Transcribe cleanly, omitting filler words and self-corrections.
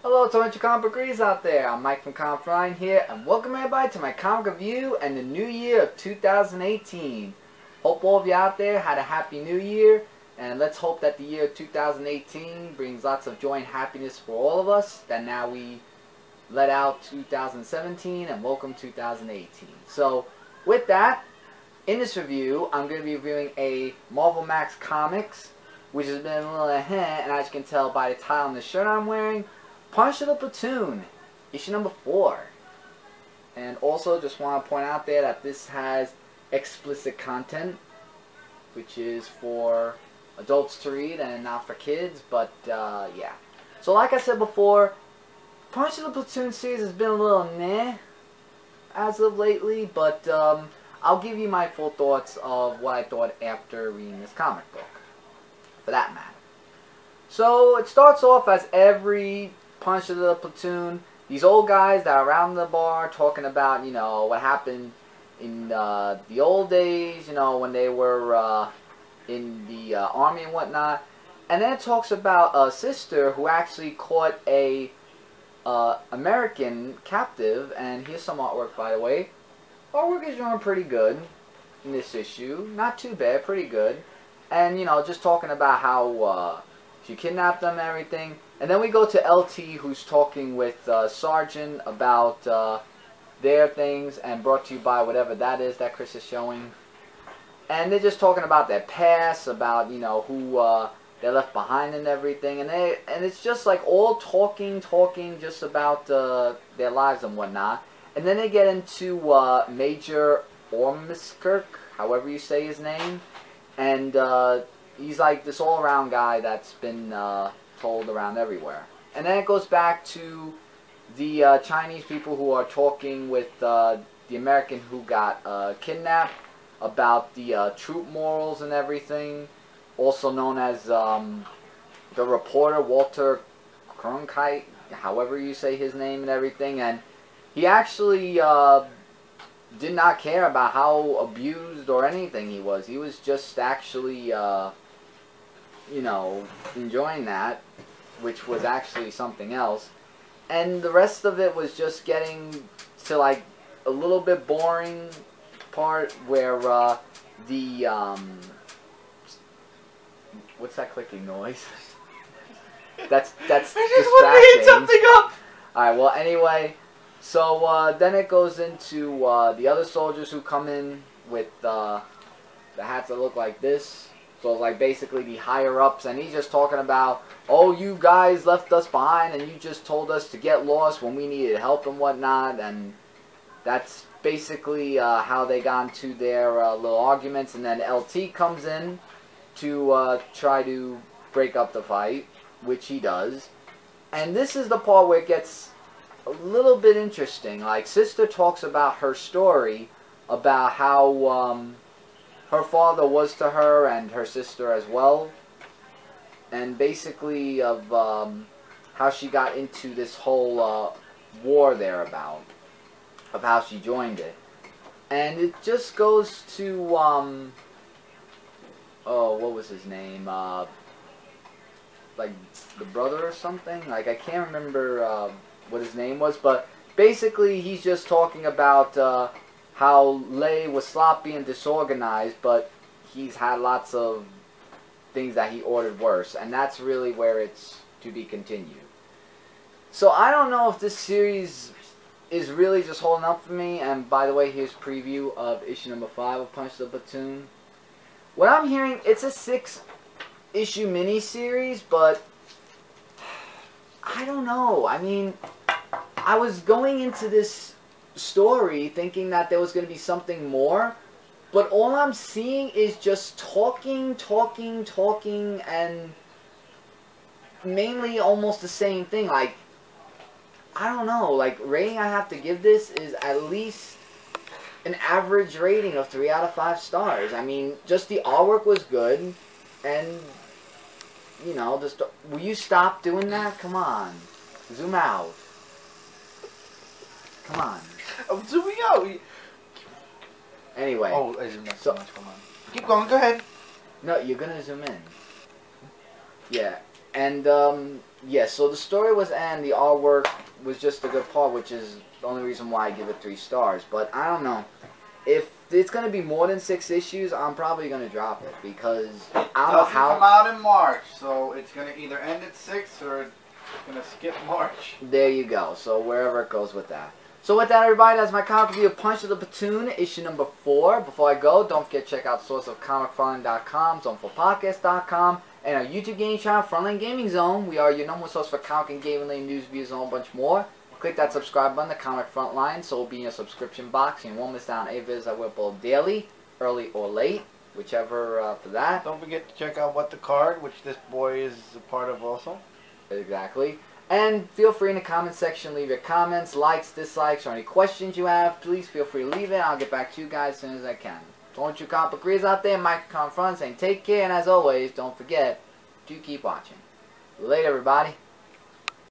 Hello to your comic book readers out there. I'm Mike from Frontline here, and welcome everybody to my comic review and the new year of 2018. Hope all of you out there had a happy new year, and let's hope that the year 2018 brings lots of joy and happiness for all of us, that now we let out 2017 and welcome 2018. So, with that, in this review, I'm going to be reviewing a Marvel Max Comics, which has been a little ahead, and as you can tell by the title and the shirt I'm wearing, Punisher the Platoon, issue number 4. And also just want to point out there that this has explicit content, which is for adults to read and not for kids, but yeah. So like I said before, Punisher the Platoon series has been a little meh as of lately, but I'll give you my full thoughts of what I thought after reading this comic book, for that matter. So it starts off as every Punisher the Platoon, these old guys that are around the bar talking about, you know, what happened in the old days, you know, when they were in the army and whatnot. And then it talks about a sister who actually caught a American captive, and here's some artwork, by the way. Artwork is doing pretty good in this issue, not too bad, pretty good. And, you know, just talking about how she kidnapped them and everything. And then we go to LT, who's talking with Sergeant about their things, and brought to you by whatever that is that Chris is showing. And they're just talking about their past, about, you know, who they left behind and everything. And it's just like all talking just about their lives and whatnot. And then they get into Major Ormskirk, however you say his name. And he's like this all-around guy that's been told around everywhere. And then it goes back to the Chinese people who are talking with the American who got kidnapped about the troop morals and everything, also known as the reporter Walter Cronkite, however you say his name and everything. And he actually did not care about how abused or anything he was. He was just actually you know, enjoying that, which was actually something else. And the rest of it was just getting to like a little bit boring part where the what's that clicking noise? that's I just want to hit something up. Alright, well anyway, so then it goes into the other soldiers who come in with the hats that look like this. So like basically the higher ups, and he's just talking about, oh, you guys left us behind and you just told us to get lost when we needed help and whatnot. And that's basically how they got into their little arguments. And then LT comes in to try to break up the fight, which he does. And this is the part where it gets a little bit interesting. Like, Sister talks about her story, about how her father was to her and her sister as well, and basically of how she got into this whole war thereabout, of how she joined it. And it just goes to oh, what was his name, like the brother or something, like I can't remember what his name was, but basically he's just talking about how Lei was sloppy and disorganized, but he's had lots of things that he ordered worse, and that's really where it's to be continued. So I don't know if this series is really just holding up for me. And by the way, here's a preview of issue number 5 of Punisher the Platoon. What I'm hearing, it's a 6-issue miniseries, but I don't know. I mean, I was going into this story thinking that there was going to be something more, but all I'm seeing is just talking, and mainly almost the same thing. Like, I don't know, like, rating I have to give this is at least an average rating of 3 out of 5 stars. I mean, just the artwork was good, and, you know, just, will you stop doing that? Come on. Zoom out. Come on. I'm zooming out. Anyway. Oh, I zoomed out so much. Come on. Keep going. Go ahead. No, you're gonna zoom in. Yeah. And, Yes, so the story was and the artwork was just a good part, which is the only reason why I give it 3 stars. But I don't know. If it's going to be more than 6 issues, I'm probably going to drop it because I don't know how... It doesn't come out in March, so it's going to either end at 6 or it's going to skip March. There you go. So wherever it goes with that. So with that, everybody, that's my comic review of Punch of the Platoon, issue number 4. Before I go, don't forget to check out sourceofcomicfun.com, zonefulpodcast.com, and our YouTube gaming channel, Frontline Gaming Zone. We are your number one source for comic and gaming news, views, and a whole bunch more. Click that subscribe button, the Comic Frontline, so it'll be in your subscription box. And you won't miss out on any videos I upload daily, early or late, whichever for that. Don't forget to check out What the Card, which this boy is a part of also. Exactly. And feel free in the comment section, leave your comments, likes, dislikes, or any questions you have. Please feel free to leave it. I'll get back to you guys as soon as I can. So don't you comic book readers out there, Mike Confront saying take care, and as always, don't forget to keep watching. Later, everybody.